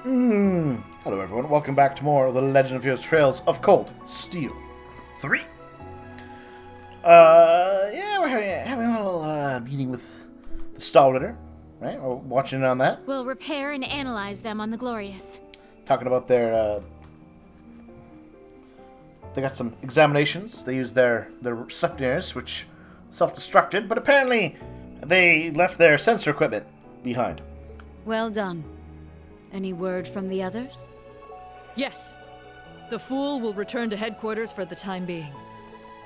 Hello everyone, welcome back to more of the Legend of Heroes Trails of Cold Steel 3. We're having a little meeting with the Stall Ritter, right? We're watching on that. We'll repair and analyze them on the Glorious. Talking about their, they got some examinations. They used their Sleipnirs, which self-destructed, but apparently they left their sensor equipment behind. Well done. Any word from the others? Yes. The Fool will return to headquarters for the time being.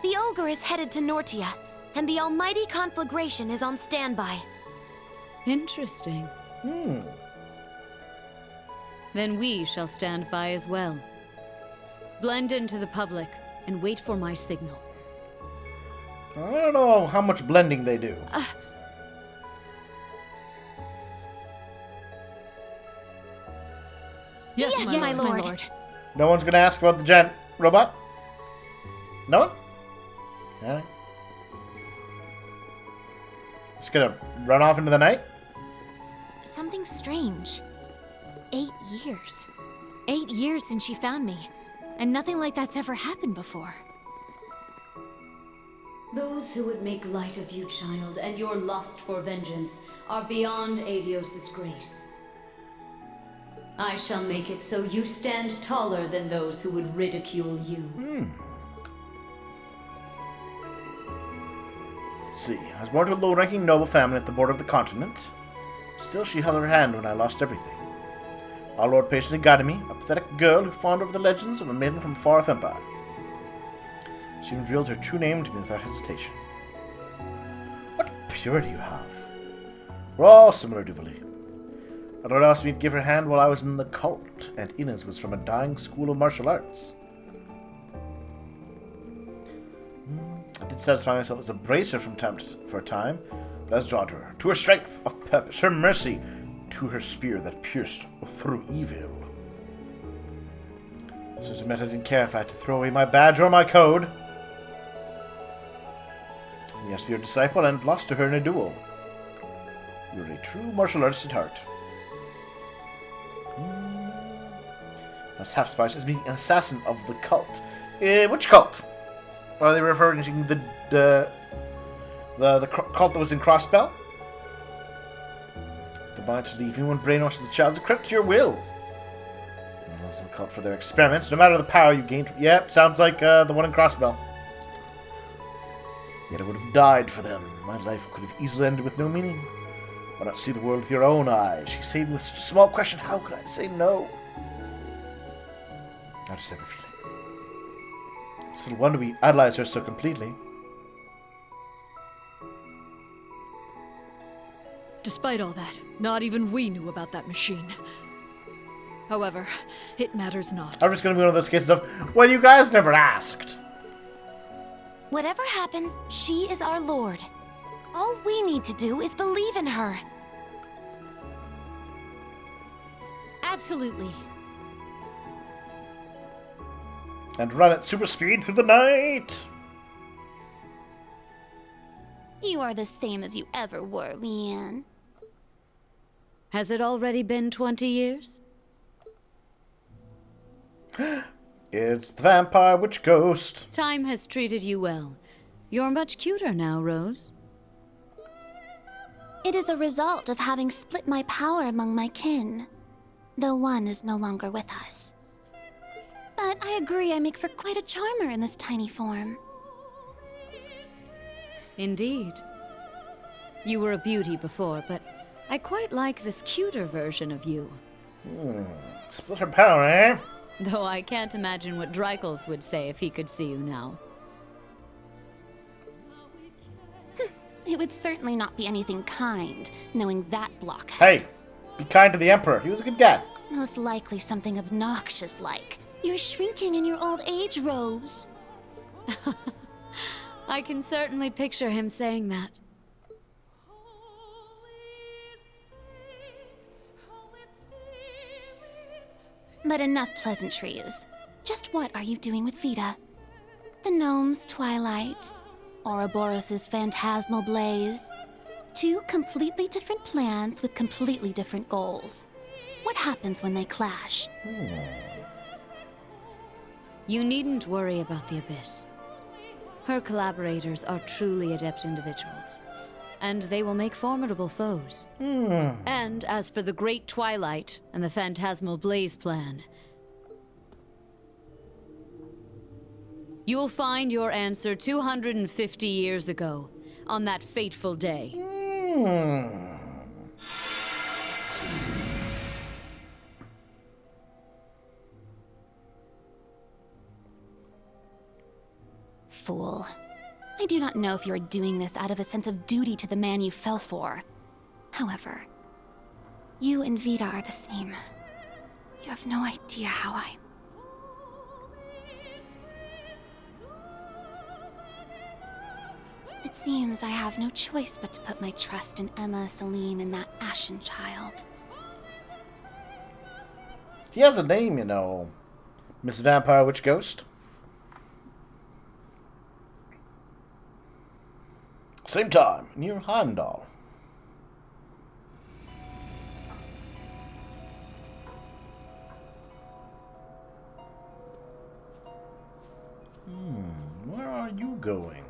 The Ogre is headed to Nortia, and the Almighty Conflagration is on standby. Interesting. Then we shall stand by as well. Blend into the public and wait for my signal. I don't know how much blending they do. Yes, my lord. No one's gonna ask about the giant robot? No one? Alright. Just gonna run off into the night? Something strange. 8 years. 8 years since she found me, and nothing like that's ever happened before. Those who would make light of you, child, and your lust for vengeance are beyond Adios' grace. I shall make it so you stand taller than those who would ridicule you. Let's see. I was born to a low-ranking noble family at the border of the continent. Still, she held her hand when I lost everything. Our Lord patiently guided me, a pathetic girl who fawned over the legends of a maiden from a far-off empire. She revealed her true name to me without hesitation. What purity you have. We're all similar, Duvali. Our Lord asked me to give her hand while I was in the cult, and Inez was from a dying school of martial arts. I did satisfy myself as a bracer from time for a time, but I was drawn to her strength of purpose, her mercy, to her spear that pierced through evil. As soon as I met, I didn't care if I had to throw away my badge or my code. Yes, to be your disciple and lost to her in a duel. You're a true martial artist at heart. I was half surprised as being an assassin of the cult. Which cult? Are they referring to the cult that was in Crossbell? The mind to leave anyone brainwashes the child is a credit to your will. It was a cult for their experiments, no matter the power you gained. Yep, sounds like the one in Crossbell. Yet I would have died for them. My life could have easily ended with no meaning. Why not see the world with your own eyes? She saved me with such a small question. How could I say no? I just had the feeling. It's little wonder we idolize her so completely. Despite all that, not even we knew about that machine. However, it matters not. I'm just going to be one of those cases of, well, you guys never asked. Whatever happens, she is our lord. All we need to do is believe in her. Absolutely. And run at super speed through the night. You are the same as you ever were, Leanne. Has it already been 20 years? It's the vampire witch ghost. Time has treated you well. You're much cuter now, Rose. It is a result of having split my power among my kin, though one is no longer with us. But I agree I make for quite a charmer in this tiny form. Indeed. You were a beauty before, but I quite like this cuter version of you. Split her power, eh? Though I can't imagine what Dreichels would say if he could see you now. It would certainly not be anything kind, knowing that blockhead. Hey, be kind to the Emperor. He was a good guy. Most likely something obnoxious like, "You're shrinking in your old age, Rose." I can certainly picture him saying that. But enough pleasantries. Just what are you doing with Vita? The gnome's twilight, Ouroboros' phantasmal blaze. Two completely different plans with completely different goals. What happens when they clash? You needn't worry about the Abyss. Her collaborators are truly adept individuals, and they will make formidable foes. And as for the Great Twilight and the Phantasmal Blaze plan, you will find your answer 250 years ago, on that fateful day. Fool. I do not know if you are doing this out of a sense of duty to the man you fell for. However, you and Vida are the same. You have no idea how I... It seems I have no choice but to put my trust in Emma, Celine, and that Ashen child. He has a name, you know. Miss Vampire Witch Ghost. Same time, near Heimdall. Where are you going?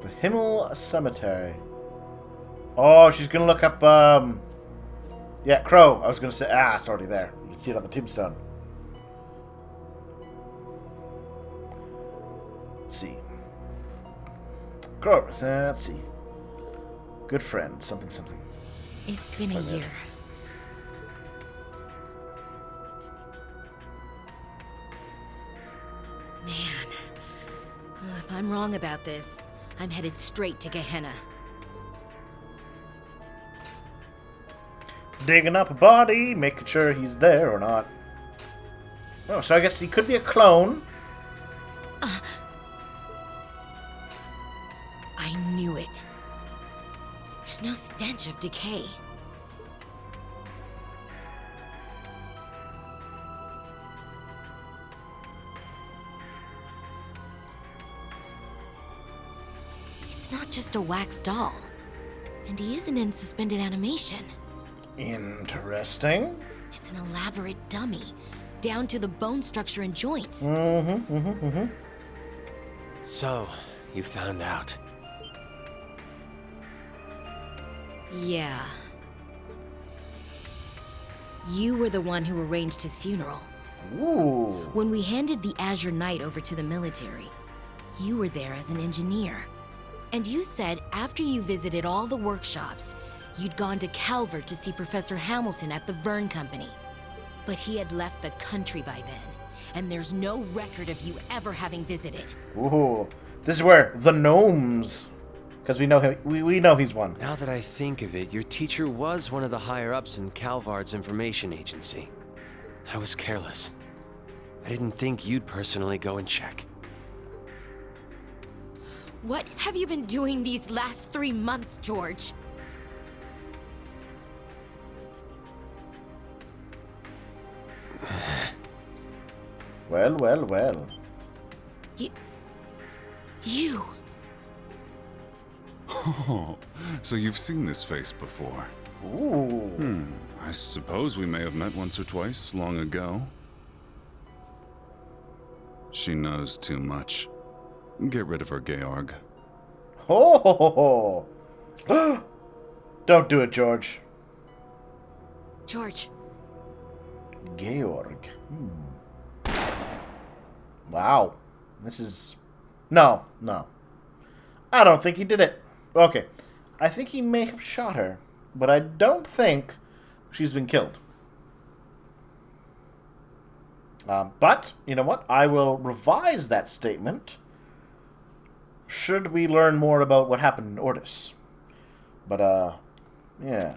The Himmel Cemetery. Oh, she's gonna look up, yeah, Crow. I was gonna say, it's already there. You can see it on the tombstone. Let's see. Crow, let's see. Good friend, something, something. It's been a year. Man. If I'm wrong about this, I'm headed straight to Gehenna. Digging up a body, making sure he's there or not. Oh, so I guess he could be a clone. I knew it. There's no stench of decay. It's not just a wax doll. And he isn't in suspended animation. Interesting. It's an elaborate dummy, down to the bone structure and joints. So, you found out. Yeah. You were the one who arranged his funeral. Ooh. When we handed the Azure Knight over to the military, you were there as an engineer. And you said after you visited all the workshops, you'd gone to Calvert to see Professor Hamilton at the Verne Company. But he had left the country by then, and there's no record of you ever having visited. Ooh. This is where the gnomes, because we know him. We know he's one. Now that I think of it, your teacher was one of the higher-ups in Calvard's information agency. I was careless. I didn't think you'd personally go and check. What have you been doing these last 3 months, George? Well, well, well. You... Oh, so you've seen this face before. Ooh. I suppose we may have met once or twice long ago. She knows too much. Get rid of her, Georg. Oh. Don't do it, George. George. Georg. Wow. This is... No. I don't think he did it. Okay. I think he may have shot her, but I don't think she's been killed. But, you know what? I will revise that statement should we learn more about what happened in Ordis. But, yeah.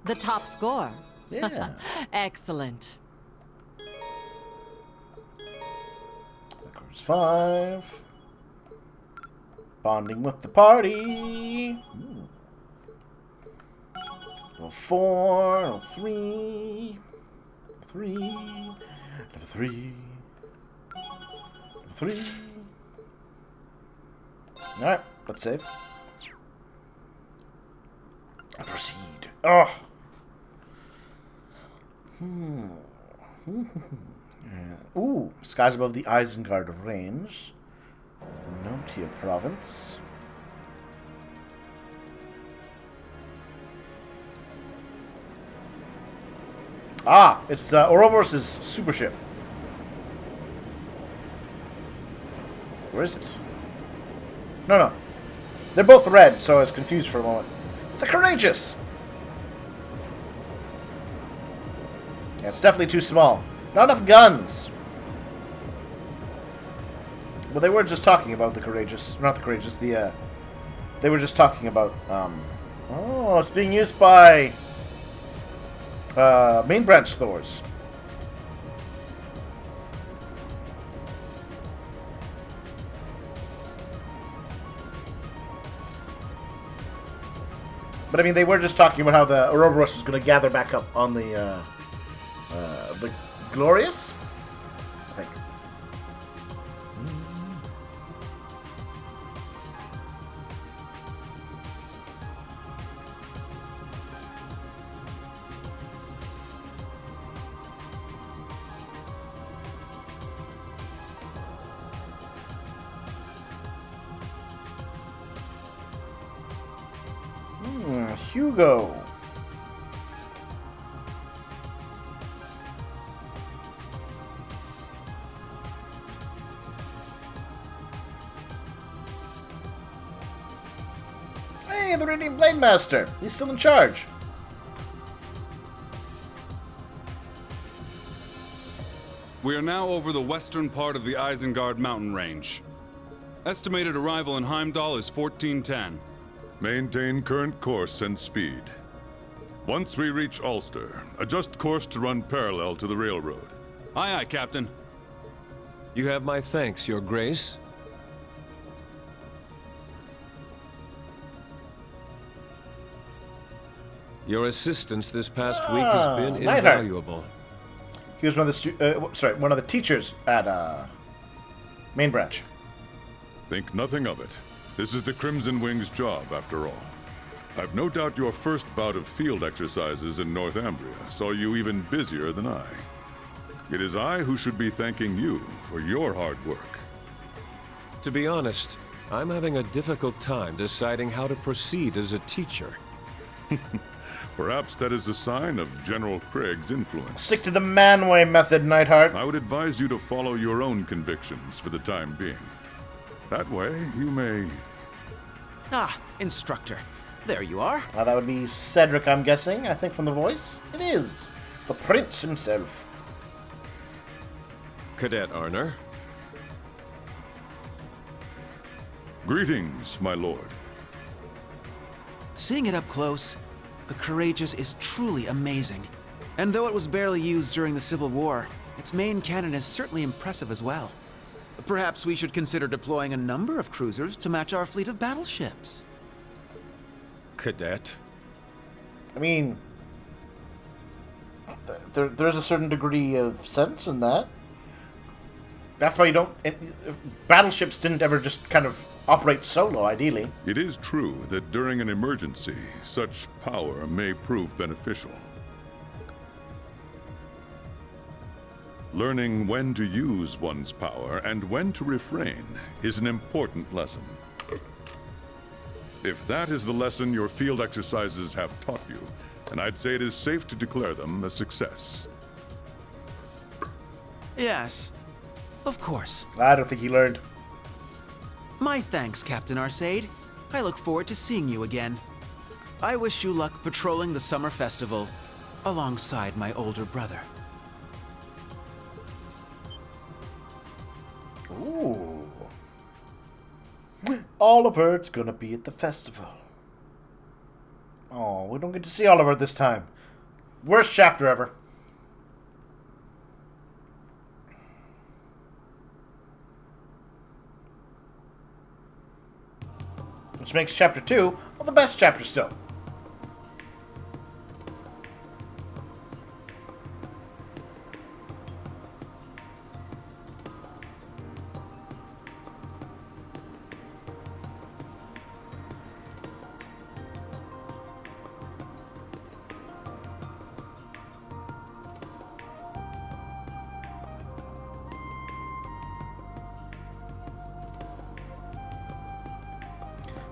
The top score. Yeah. Excellent. That covers 5. Bonding with the party. Level 4, level 3. Level 3. Level 3. Alright, let's save. Proceed. Oh. Ooh, skies above the Isengard range. Notia province. Ah, it's Ouroboros' super ship. Where is it? No. They're both red, so I was confused for a moment. It's the Courageous! Yeah, it's definitely too small. Not enough guns! Well, they were just talking about the Courageous. Not the Courageous, the, they were just talking about, oh, it's being used by, main branch Thors. But I mean, they were just talking about how the Ouroboros was going to gather back up on the Glorious, I think. Hugo. Hey, the Radiant Blade Master. He's still in charge. We are now over the western part of the Isengard mountain range. Estimated arrival in Heimdall is 1410. Maintain current course and speed. Once we reach Ulster, adjust course to run parallel to the railroad. Aye, aye, Captain. You have my thanks, Your Grace. Your assistance this past week has been Neidhart. invaluable. He was one of the one of the teachers at main branch. Think nothing of it. This is the Crimson Wing's job, after all. I've no doubt your first bout of field exercises in Northumbria saw you even busier than I. It is I who should be thanking you for your hard work. To be honest, I'm having a difficult time deciding how to proceed as a teacher. Perhaps that is a sign of General Craig's influence. Stick to the man-way method, Neidhart. I would advise you to follow your own convictions for the time being. That way, you may... Ah, instructor. There you are. That would be Cedric, I'm guessing. I think from the voice. It is. The Prince himself. Cadet Arner. Greetings, my lord. Seeing it up close, the Courageous is truly amazing. And though it was barely used during the Civil War, its main cannon is certainly impressive as well. Perhaps we should consider deploying a number of cruisers to match our fleet of battleships. Cadet. I mean, there's a certain degree of sense in that. That's why you don't... Battleships didn't ever just kind of operate solo, ideally. It is true that during an emergency, such power may prove beneficial. Learning when to use one's power and when to refrain is an important lesson. If that is the lesson your field exercises have taught you, then I'd say it is safe to declare them a success. Yes, of course. I don't think he learned. My thanks, Captain Arcade. I look forward to seeing you again. I wish you luck patrolling the summer festival alongside my older brother. Ooh. Oliver's gonna be at the festival. Oh, we don't get to see Oliver this time. Worst chapter ever. which makes Chapter 2 the best chapter still.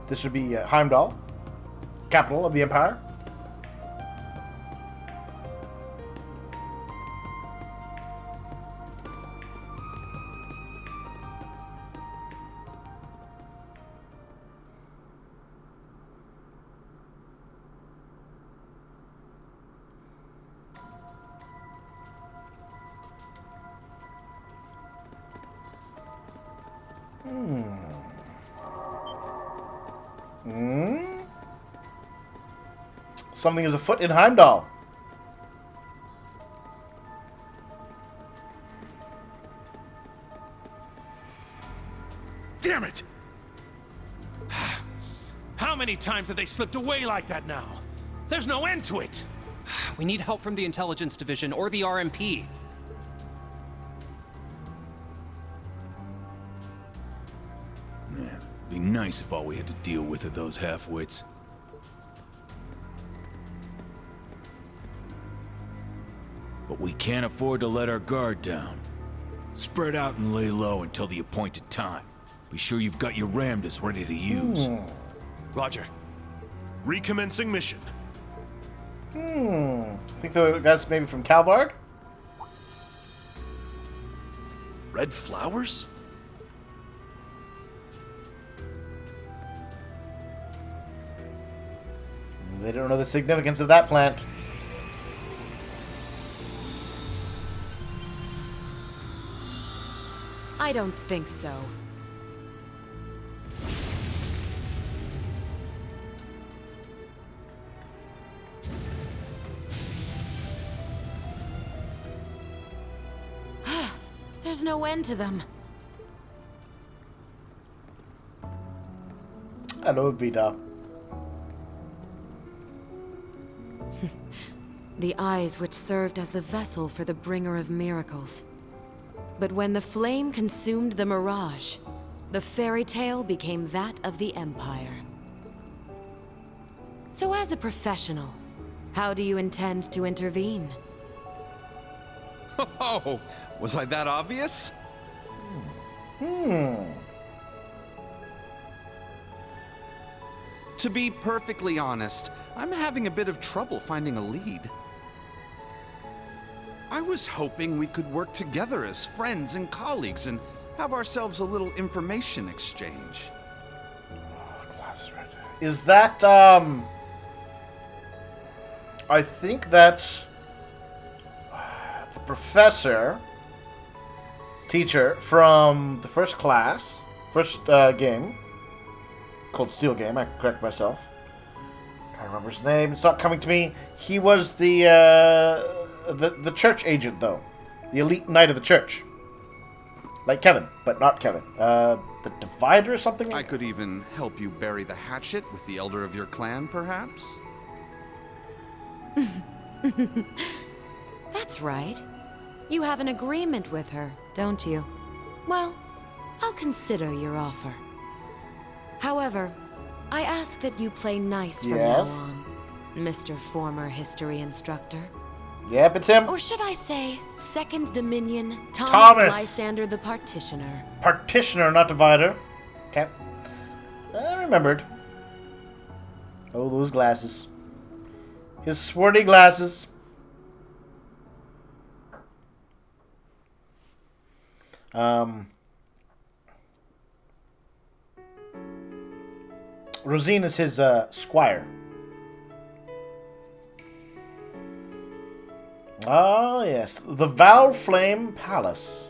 This would be Heimdall, capital of the Empire. Something is afoot in Heimdall. Damn it! How many times have they slipped away like that now? There's no end to it! We need help from the Intelligence Division or the RMP. Man, it'd be nice if all we had to deal with are those half-wits. But we can't afford to let our guard down. Spread out and lay low until the appointed time. Be sure you've got your Ramdas ready to use. Roger. Recommencing mission. I think the guys maybe from Calvard? Red flowers? They don't know the significance of that plant. I don't think so. There's no end to them. Hello, Vida. The eyes which served as the vessel for the bringer of miracles. But when the flame consumed the mirage, the fairy tale became that of the Empire. So as a professional, how do you intend to intervene? Oh, was I that obvious? To be perfectly honest, I'm having a bit of trouble finding a lead. I was hoping we could work together as friends and colleagues and have ourselves a little information exchange. Is that, I think that's the professor, teacher from the first game, called Steel Game, I correct myself. I'm trying to remember his name, it's not coming to me. He was the church agent, though. The elite knight of the church. Like Kevin, but not Kevin. The Divider or something? I could even help you bury the hatchet with the elder of your clan, perhaps? That's right. You have an agreement with her, don't you? Well, I'll consider your offer. However, I ask that you play nice from now on, Mr. Former History Instructor. Yep, it's him. Or should I say, Second Dominion, Thomas Lysander the Partitioner. Partitioner, not Divider. Okay. I remembered. Oh, those glasses. His swarty glasses. Rosine is his squire. Ah, yes. The Valflame Palace.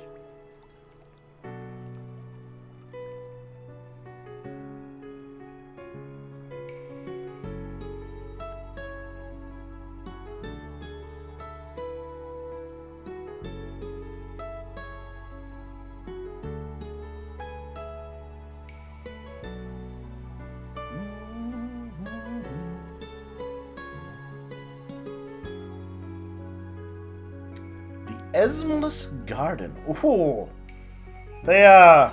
Esmless Garden. Ooh. They, I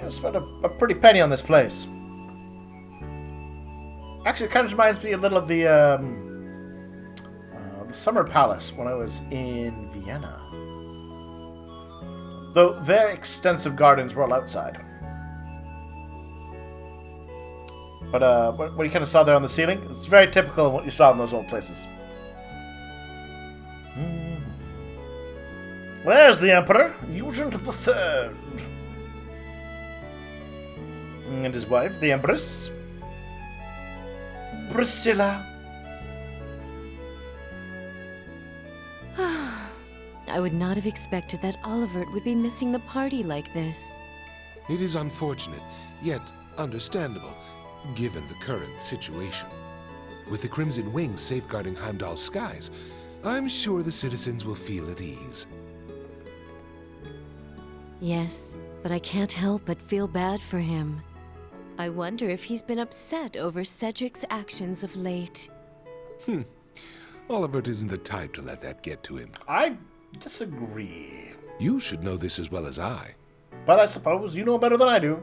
spent a pretty penny on this place. Actually, it kind of reminds me a little of the Summer Palace when I was in Vienna. Though their extensive gardens were all outside. But what you kind of saw there on the ceiling, it's very typical of what you saw in those old places. Where's the Emperor? Eugene III. And his wife, the Empress. Priscilla. I would not have expected that Olivert would be missing the party like this. It is unfortunate, yet understandable, given the current situation. With the Crimson Wings safeguarding Heimdall's skies, I'm sure the citizens will feel at ease. Yes, but I can't help but feel bad for him. I wonder if he's been upset over Cedric's actions of late. Olivert isn't the type to let that get to him. I disagree. You should know this as well as I. But I suppose you know better than I do.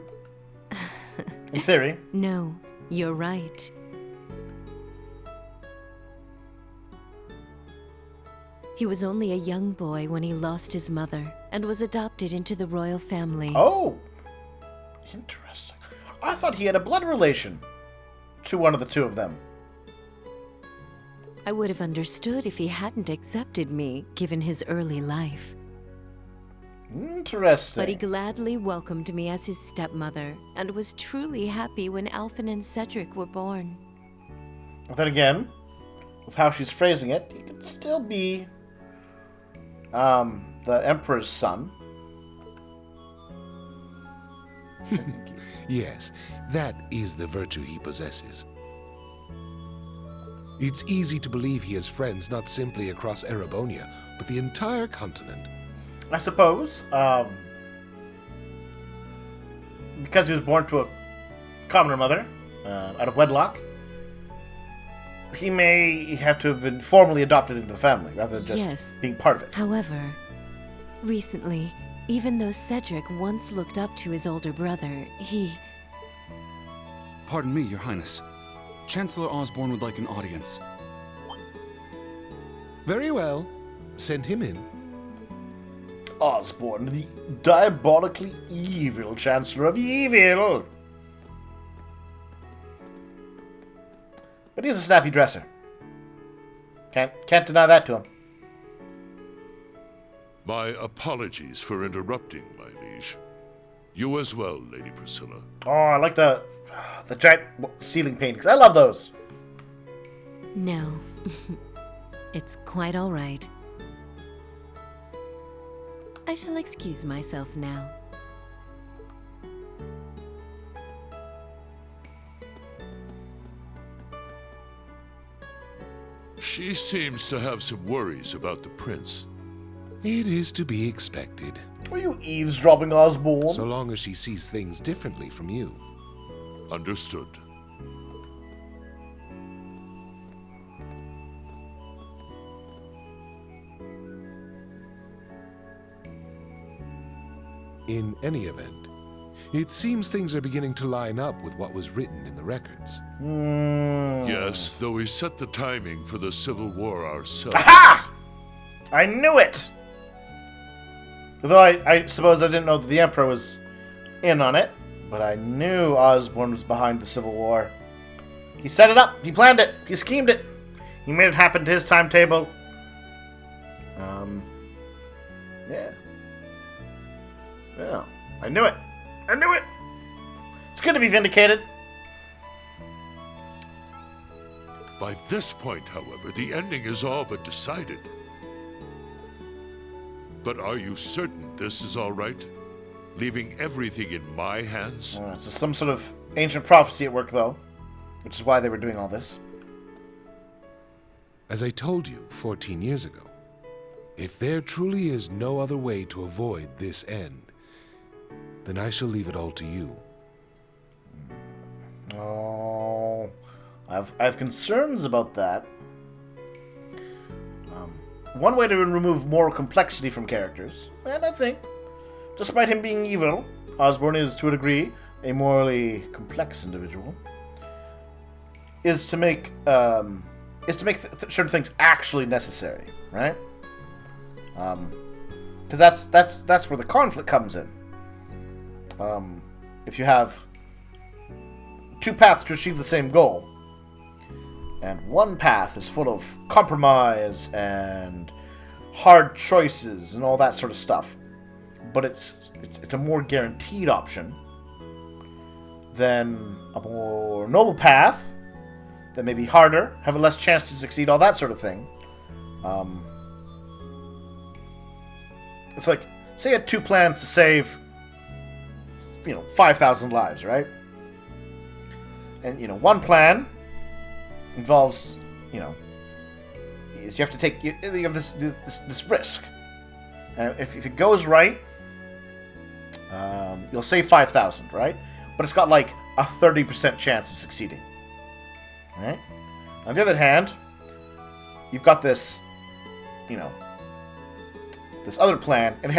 In theory. No, you're right. He was only a young boy when he lost his mother and was adopted into the royal family. Oh, interesting. I thought he had a blood relation to one of the two of them. I would have understood if he hadn't accepted me, given his early life. Interesting. But he gladly welcomed me as his stepmother, and was truly happy when Alphen and Cedric were born. But then again, with how she's phrasing it, he could still be the Emperor's son. Yes, that is the virtue he possesses. It's easy to believe he has friends not simply across Erebonia, but the entire continent. I suppose, because he was born to a commoner mother, out of wedlock, he may have to have been formally adopted into the family, rather than just being part of it. However, recently, even though Cedric once looked up to his older brother, he... Pardon me, Your Highness. Chancellor Osborne would like an audience. Very well. Send him in. Osborne, the diabolically evil Chancellor of Evil. But he's a snappy dresser. Can't deny that to him. My apologies for interrupting, my liege. You as well, Lady Priscilla. Oh, I like the giant ceiling paintings. I love those. No. It's quite all right. I shall excuse myself now. She seems to have some worries about the prince. It is to be expected. Are you eavesdropping, Osborne? So long as she sees things differently from you. Understood. In any event, it seems things are beginning to line up with what was written in the records. Yes, though we set the timing for the Civil War ourselves. Aha! I knew it! Although I suppose I didn't know that the Emperor was in on it, but I knew Osborne was behind the Civil War. He set it up, he planned it, he schemed it, he made it happen to his timetable. Yeah. Yeah, I knew it. I knew it! It's good to be vindicated. By this point, however, the ending is all but decided. But are you certain this is all right? Leaving everything in my hands? It's some sort of ancient prophecy at work, though, which is why they were doing all this. As I told you 14 years ago, if there truly is no other way to avoid this end, then I shall leave it all to you. I have concerns about that. one way to remove moral complexity from characters, and I think, despite him being evil, Osborn is, to a degree, a morally complex individual, is to make certain things actually necessary, right? Because that's where the conflict comes in. If you have two paths to achieve the same goal, and one path is full of compromise and hard choices and all that sort of stuff, but it's a more guaranteed option than a more noble path that may be harder, have a less chance to succeed, all that sort of thing. It's like, say you had two plans to save, 5,000 lives, right? And, one plan involves, is you have to take, you have this risk. And if it goes right, you'll save 5,000, right? But it's got like a 30% chance of succeeding. Right? On the other hand, you've got this, this other plan, and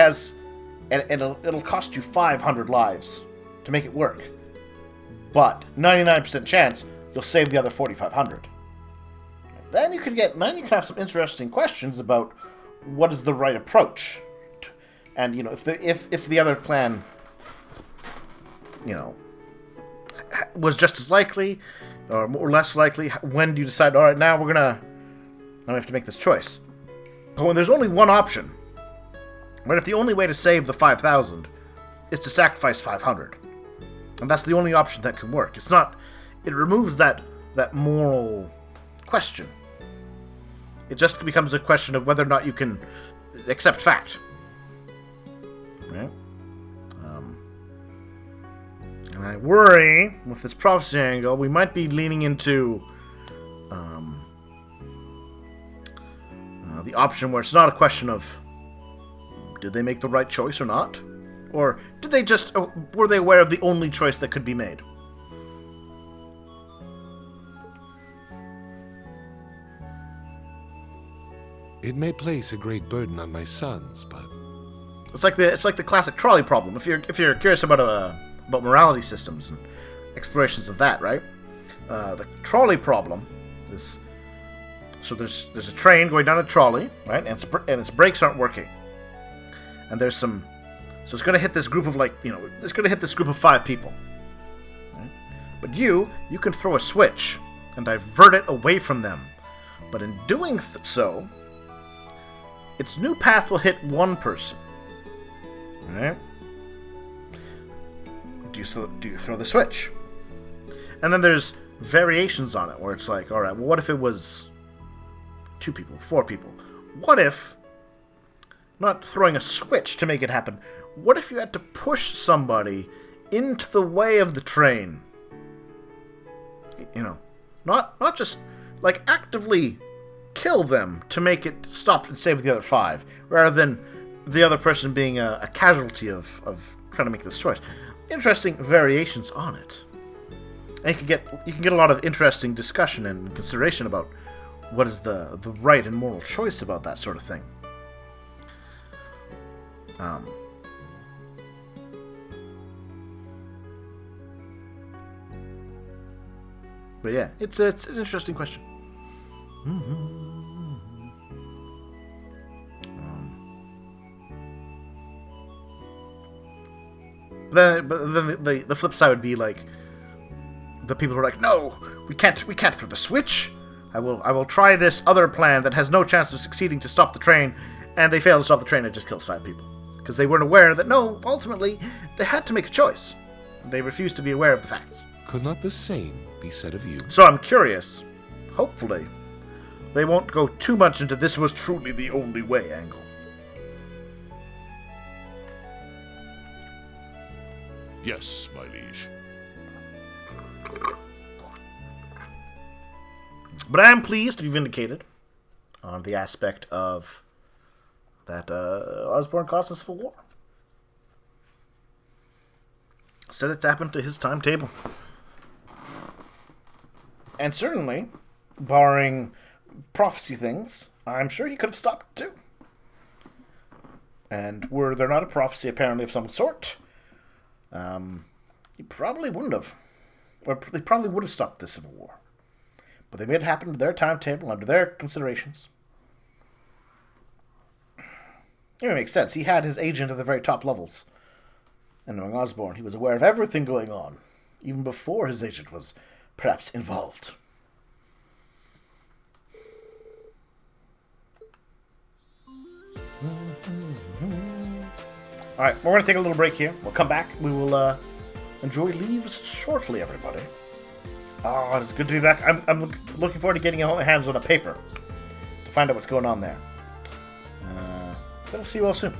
it'll cost you 500 lives to make it work. But 99% chance you'll save the other 4,500. Then you can have some interesting questions about what is the right approach, and if the other plan, was just as likely or more or less likely. When do you decide? All right, now we have to make this choice. But when there's only one option, what if the only way to save the 5,000 is to sacrifice 500? And that's the only option that can work. It removes that moral question. It just becomes a question of whether or not you can accept fact. Right? And I worry, with this prophecy angle, we might be leaning into the option where it's not a question of did they make the right choice or not? Or were they aware of the only choice that could be made? It may place a great burden on my sons, but it's like the classic trolley problem. If you're curious about morality systems and explorations of that, right? The trolley problem is, so there's a train going down a trolley, right? And its brakes aren't working, and so it's going to hit this group of it's going to hit this group of 5 people, right? But you can throw a switch and divert it away from them, but in doing so, its new path will hit one person, right? Do you throw the switch? And then there's variations on it where it's like, all right, well, what if it was 2 people, 4 people? What if, not throwing a switch to make it happen, what if you had to push somebody into the way of the train? Not just like actively kill them to make it stop and save the other 5, rather than the other person being a casualty of trying to make this choice. Interesting variations on it, and you can get a lot of interesting discussion and consideration about what is the right and moral choice about that sort of thing. But yeah, it's an interesting question. But then the flip side would be like the people who are like, no, we can't throw the switch. I will try this other plan that has no chance of succeeding to stop the train, and they fail to stop the train. It just kills 5 people because they weren't aware that ultimately they had to make a choice. They refused to be aware of the facts. Could not the same be said of you? So I'm curious. Hopefully, they won't go too much into this was truly the only way angle. Yes, my liege. But I am pleased to be vindicated on the aspect of that Osborn caused a civil war. Set it to happen to his timetable. And certainly, barring prophecy things, I'm sure he could have stopped too. And were there not a prophecy apparently of some sort, he probably wouldn't have. Or they probably would have stopped the Civil War. But they made it happen to their timetable, under their considerations. It makes sense. He had his agent at the very top levels. And knowing Osborn, he was aware of everything going on, even before his agent was perhaps involved. Alright, we're going to take a little break here. We'll come back. We will enjoy leaves shortly, everybody. Oh, it's good to be back. I'm looking forward to getting my hands on a paper to find out what's going on there. But I'll see you all soon.